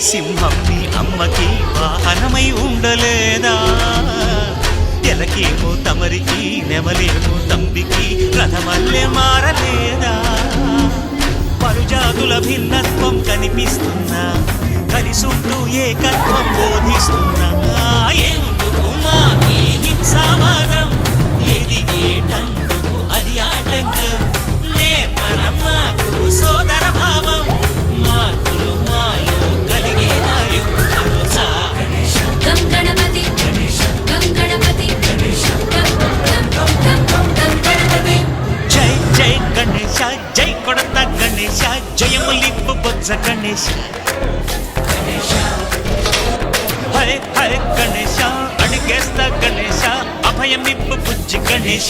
సింహం నీ అమ్మకి వాహనమై ఉండలేదా? ఎలకేమో తమరికి, నెమలేమో తంబికి రథమల్లె మారలేదా? పరుజాతుల భిన్నత్వం కనిపిస్తున్నా, కలిసుంటూ ఏకత్వం బోధిస్తున్నా. ఎందుకు మాకి హింసావాదం? ఎదిగేటందుకు అది ఆటంకం. నేర్పరం మాకు సోదర భావం, మార్పులు మాలో కలిగేలా యుద్ధంలో సాగణేశ. గం గణపతి గం గణపతి గణపతి. జై జై గణేశ, జై కొడత గణేశ, జయములిప్పు బొజ్జ గణేశ. హరే హరే గణేశ, అడిగేస్తా గణేశ, అభయమిప్పు బుజ్జి గణేశ.